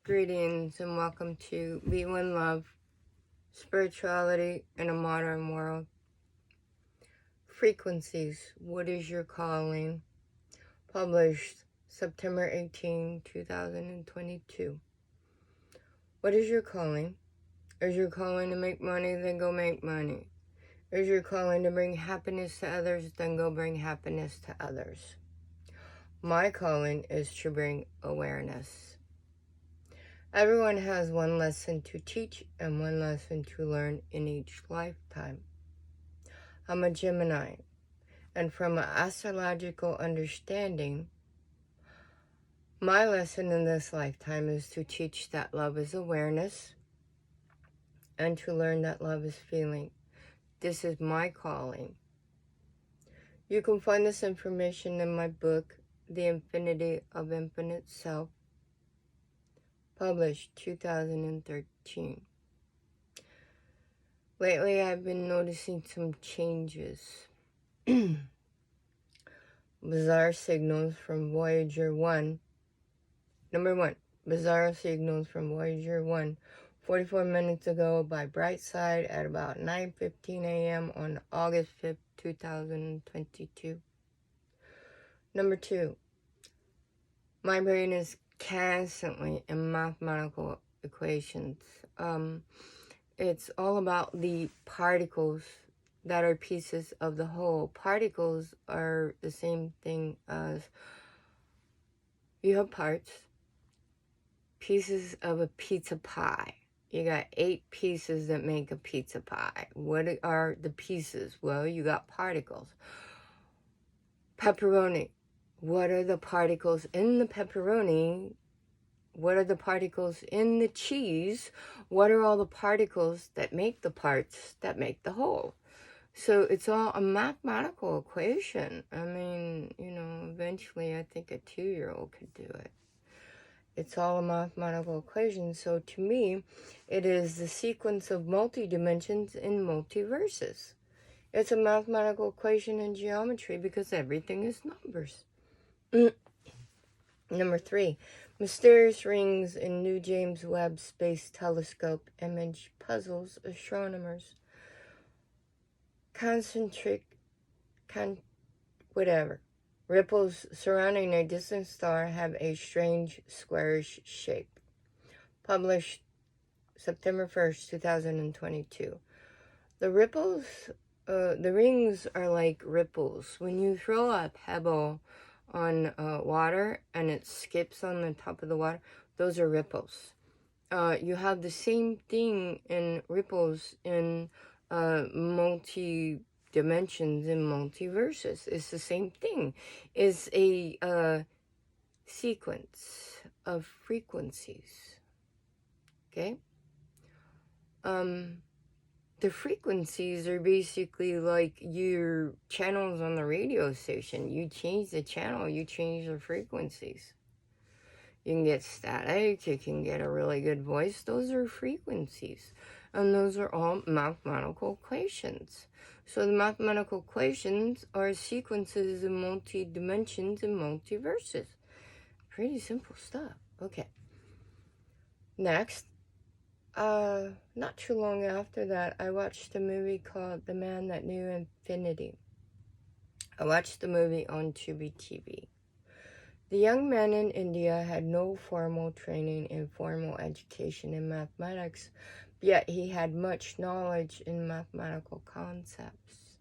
Greetings and welcome to Be One Love, Spirituality in a Modern World. Frequencies, What is Your Calling? Published September 18, 2022. What is your calling? Is your calling to make money? Then go make money. Is your calling to bring happiness to others? Then go bring happiness to others. My calling is to bring awareness. Everyone has one lesson to teach and one lesson to learn in each lifetime. I'm a Gemini, and from an astrological understanding, my lesson in this lifetime is to teach that love is awareness and to learn that love is feeling. This is my calling. You can find this information in my book, The Infinity of Infinite Self, published 2013. Lately, I've been noticing some changes. Bizarre signals from Voyager 1. Number 1. Bizarre signals from Voyager 1. 44 minutes ago by Brightside at about 9:15 a.m. on August 5th, 2022. Number 2. My brain is constantly in mathematical equations. It's all about the particles that are pieces of the whole. Particles are the same thing as you have parts, pieces of a pizza pie. You got 8 pieces that make a pizza pie. What are the pieces? Well, you got particles. Pepperoni. What are the particles in the pepperoni? What are the particles in the cheese? What are all the particles that make the parts that make the whole? So it's all a mathematical equation. I mean, eventually I think a 2-year-old could do it. It's all a mathematical equation. So to me, it is the sequence of multi-dimensions in multiverses. It's a mathematical equation in geometry because everything is numbers. Number 3, mysterious rings in New James Webb Space Telescope image puzzles astronomers. Ripples surrounding a distant star have a strange squarish shape. Published September 1st, 2022. The rings are like ripples. When you throw a pebble on water and it skips on the top of the water, those are ripples. You have the same thing in ripples in multi-dimensions and multiverses. It's the same thing. It's a sequence of frequencies. Okay? The frequencies are basically like your channels on the radio station. You change the channel, you change the frequencies. You can get static, you can get a really good voice. Those are frequencies. And those are all mathematical equations. So the mathematical equations are sequences of multi-dimensions and multiverses. Pretty simple stuff. Okay. Next. Not too long after that, I watched a movie called The Man That Knew Infinity. I watched the movie on Tubi TV. The young man in India had no formal training in formal education in mathematics, yet he had much knowledge in mathematical concepts.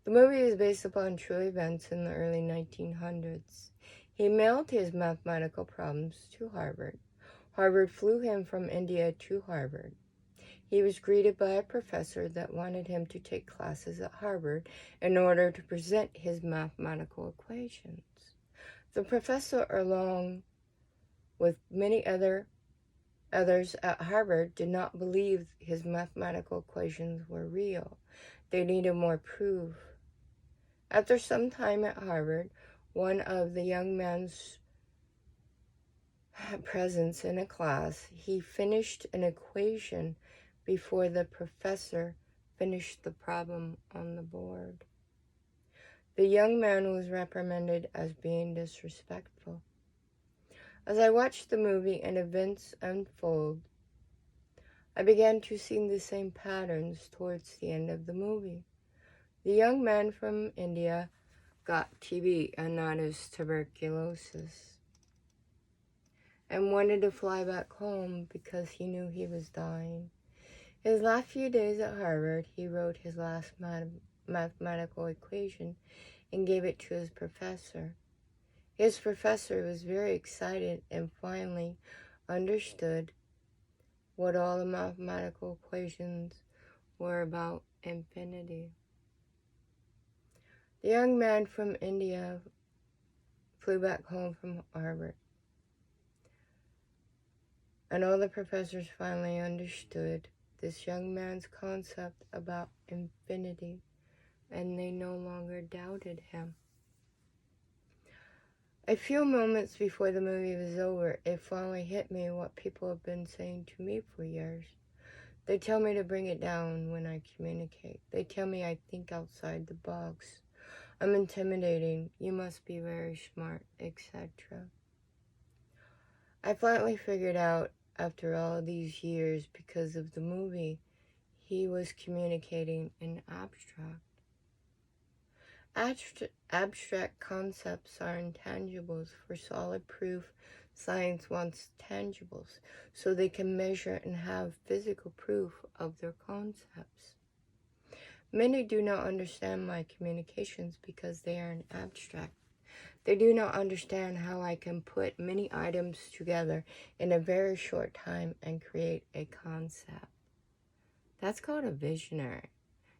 The movie is based upon true events in the early 1900s. He mailed his mathematical problems to Harvard. Harvard flew him from India to Harvard. He was greeted by a professor that wanted him to take classes at Harvard in order to present his mathematical equations. The professor, along with many others at Harvard, did not believe his mathematical equations were real. They needed more proof. After some time at Harvard, one of the young man's presence in a class, he finished an equation before the professor finished the problem on the board. The young man was reprimanded as being disrespectful. As I watched the movie and events unfold, I began to see the same patterns towards the end of the movie. The young man from India got TB and not his tuberculosis, and wanted to fly back home because he knew he was dying. His last few days at Harvard, he wrote his last mathematical equation and gave it to his professor. His professor was very excited and finally understood what all the mathematical equations were about: infinity. The young man from India flew back home from Harvard, and all the professors finally understood this young man's concept about infinity, and they no longer doubted him. A few moments before the movie was over, it finally hit me what people have been saying to me for years. They tell me to bring it down when I communicate. They tell me I think outside the box. I'm intimidating. You must be very smart, etc. I finally figured out after all these years, because of the movie, he was communicating in abstract. Abstract concepts are intangibles. For solid proof, science wants tangibles, so they can measure and have physical proof of their concepts. Many do not understand my communications because they are in abstract. They do not understand how I can put many items together in a very short time and create a concept. That's called a visionary.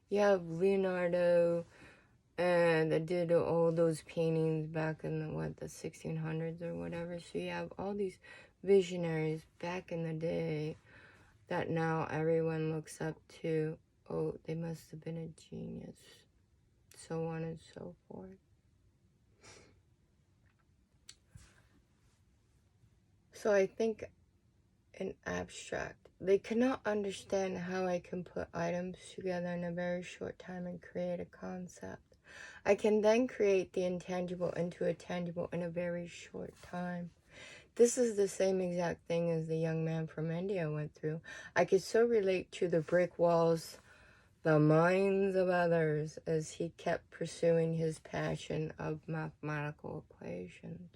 You have Leonardo, and that did all those paintings back in the 1600s or whatever. So you have all these visionaries back in the day that now everyone looks up to. Oh, they must have been a genius. So on and so forth. So I think in abstract, they cannot understand how I can put items together in a very short time and create a concept. I can then create the intangible into a tangible in a very short time. This is the same exact thing as the young man from India went through. I could so relate to the brick walls, the minds of others, as he kept pursuing his passion of mathematical equations.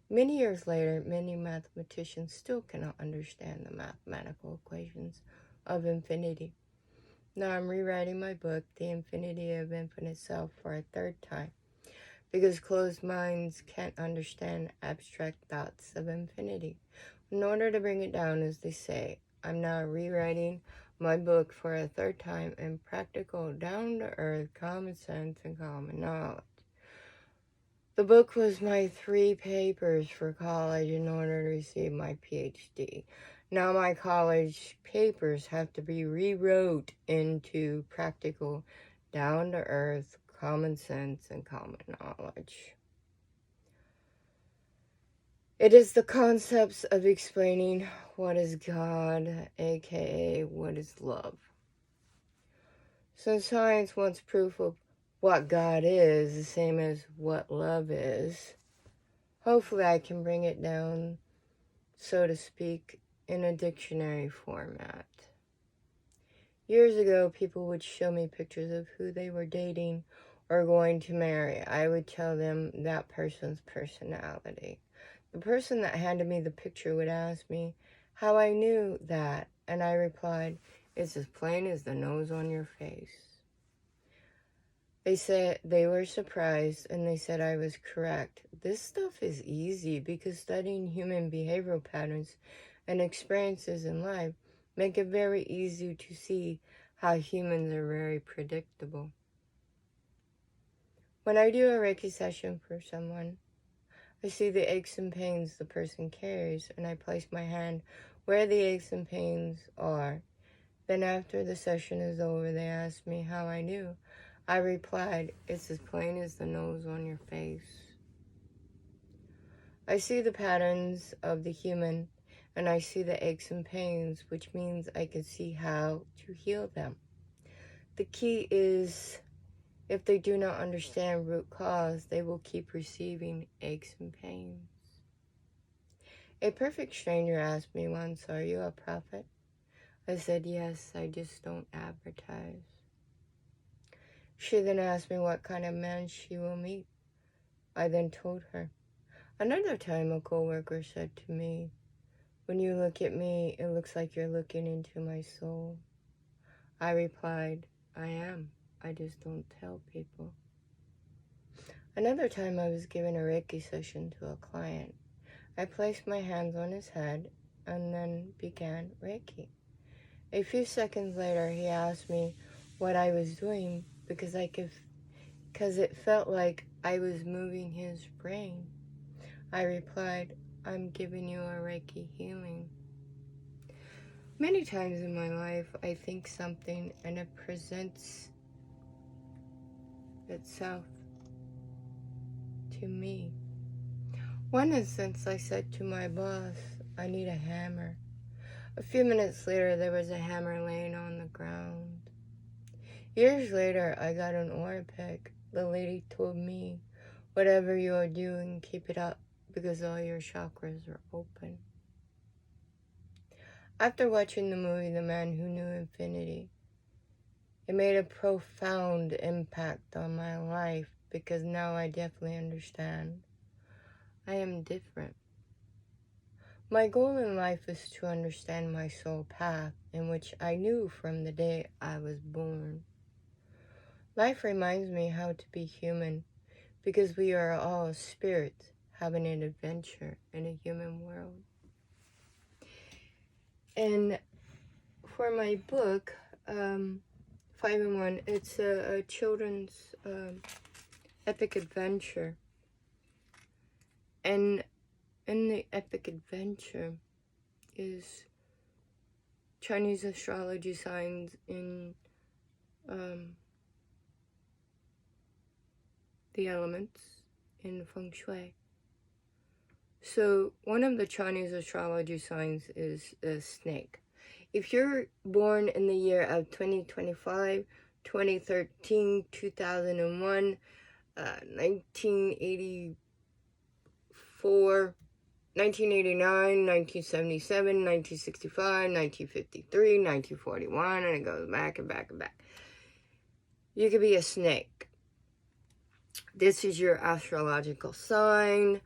Many years later, many mathematicians still cannot understand the mathematical equations of infinity. Now I'm rewriting my book, The Infinity of Infinite Self, for a third time, because closed minds can't understand abstract thoughts of infinity. In order to bring it down, as they say, I'm now rewriting my book for a third time in practical, down-to-earth, common sense, and common knowledge. The book was my 3 papers for college in order to receive my PhD. Now my college papers have to be rewrote into practical, down-to-earth, common sense, and common knowledge. It is the concepts of explaining what is God, aka what is love. Since science wants proof of what God is, the same as what love is, hopefully I can bring it down, so to speak, in a dictionary format. Years ago, people would show me pictures of who they were dating or going to marry. I would tell them that person's personality. The person that handed me the picture would ask me how I knew that, and I replied, it's as plain as the nose on your face. They said they were surprised, and they said I was correct. This stuff is easy because studying human behavioral patterns and experiences in life make it very easy to see how humans are very predictable. When I do a Reiki session for someone, I see the aches and pains the person carries, and I place my hand where the aches and pains are. Then after the session is over, they ask me how I knew. I replied, it's as plain as the nose on your face. I see the patterns of the human, and I see the aches and pains, which means I can see how to heal them. The key is, if they do not understand root cause, they will keep receiving aches and pains. A perfect stranger asked me once, "Are you a prophet?" I said, "Yes, I just don't advertise." She then asked me what kind of man she will meet. I then told her. Another time, a coworker said to me, "When you look at me, it looks like you're looking into my soul." I replied, "I am. I just don't tell people." Another time, I was given a Reiki session to a client. I placed my hands on his head and then began Reiki. A few seconds later, he asked me what I was doing because it felt like I was moving his brain. I replied, "I'm giving you a Reiki healing." Many times in my life, I think something and it presents itself to me. One instance, I said to my boss, "I need a hammer." A few minutes later, there was a hammer laying on the ground. Years later, I got an oil pick. The lady told me, "Whatever you are doing, keep it up because all your chakras are open." After watching the movie The Man Who Knew Infinity, it made a profound impact on my life because now I definitely understand. I am different. My goal in life is to understand my soul path, in which I knew from the day I was born. Life reminds me how to be human, because we are all spirits having an adventure in a human world. And for my book, 5-in-1, it's a children's epic adventure. And in the epic adventure is Chinese astrology signs in the elements in feng shui. So one of the Chinese astrology signs is a snake. If you're born in the year of 2025, 2013, 2001, 1984, 1989, 1977, 1965, 1953, 1941, and it goes back and back and back. You could be a snake. This is your astrological sign.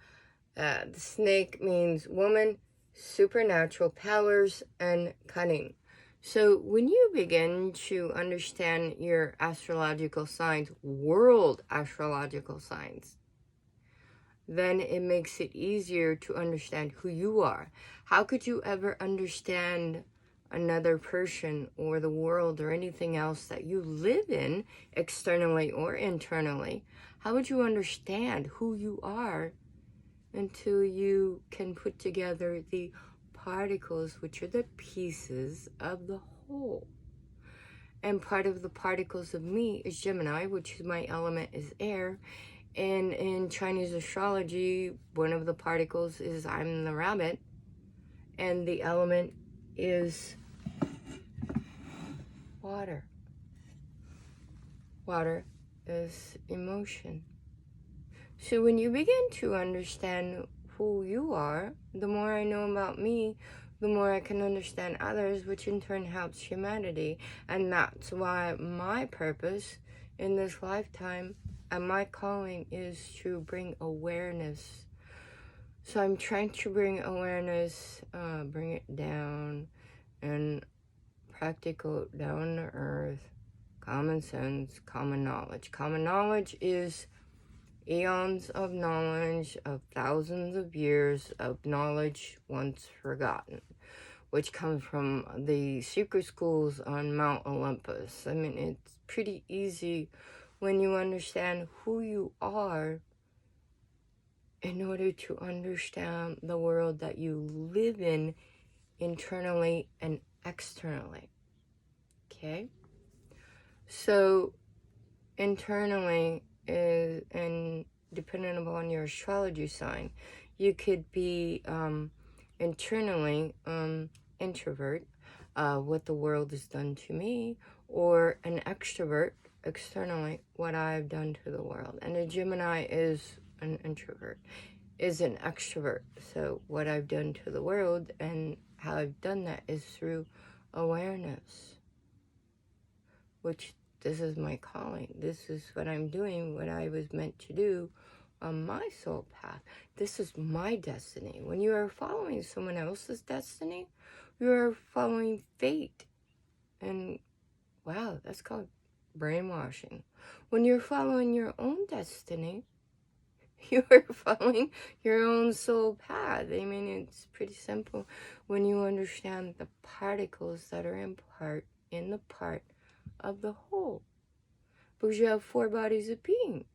The snake means woman, supernatural powers, and cunning. So when you begin to understand your astrological signs, world astrological signs, then it makes it easier to understand who you are. How could you ever understand another person or the world or anything else that you live in, externally or internally? How would you understand who you are until you can put together the particles, which are the pieces of the whole? And part of the particles of me is Gemini, which is my element is air. And in Chinese astrology, one of the particles is I'm the rabbit, and the element is water. Water is emotion. So when you begin to understand who you are, the more I know about me, the more I can understand others, which in turn helps humanity. And that's why my purpose in this lifetime and my calling is to bring awareness. So I'm trying to bring awareness, bring it down, and practical, down to earth, common sense, common knowledge. Common knowledge is eons of knowledge, of thousands of years of knowledge once forgotten, which comes from the secret schools on Mount Olympus. I mean, it's pretty easy when you understand who you are in order to understand the world that you live in internally and externally. Okay? So internally is, and depending upon your astrology sign, you could be internally introvert, what the world has done to me, or an extrovert, externally, what I've done to the world. And a Gemini is an introvert. is an extrovert. So what I've done to the world and how I've done that is through awareness, which this is my calling. This is what I'm doing, what I was meant to do on my soul path. This is my destiny. When you are following someone else's destiny, you are following fate. And wow, that's called brainwashing. When you're following your own destiny, you are following your own soul path. I mean, it's pretty simple when you understand the particles that are in the part of the whole. Because you have 4 bodies of being.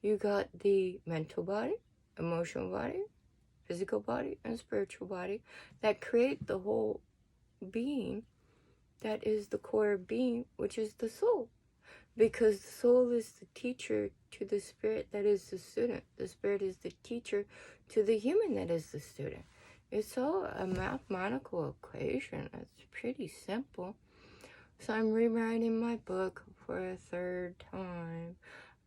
You got the mental body, emotional body, physical body, and spiritual body that create the whole being that is the core being, which is the soul. Because the soul is the teacher to the spirit that is the student. The spirit is the teacher to the human that is the student. It's all a mathematical equation. It's pretty simple. So I'm rewriting my book for a 3rd time.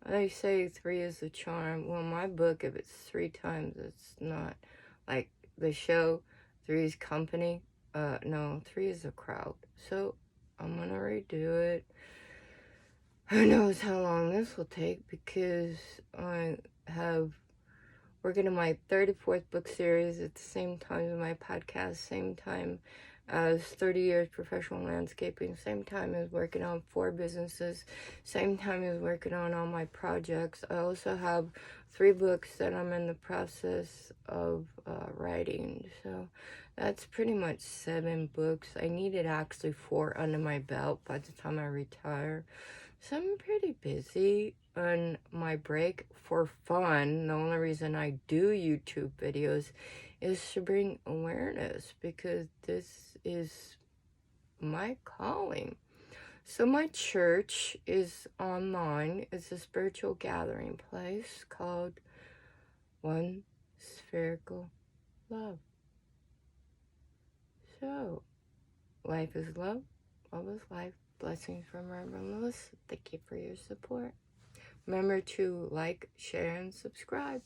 They say 3 is the charm. Well, my book, if it's 3 times, it's not. Like the show, 3 is company. No, 3 is a crowd. So I'm gonna redo it. Who knows how long this will take, because I have working on my 34th book series at the same time as my podcast, same time as 30 years professional landscaping, same time as working on 4 businesses, same time as working on all my projects. I also have 3 books that I'm in the process of writing, so that's pretty much 7 books. I needed actually 4 under my belt by the time I retire. So I'm pretty busy on my break for fun. The only reason I do YouTube videos is to bring awareness, because this is my calling. So my church is online. It's a spiritual gathering place called One Spherical Love. So, life is love, love is life. Blessings from Reverend Lewis. Thank you for your support. Remember to like, share, and subscribe.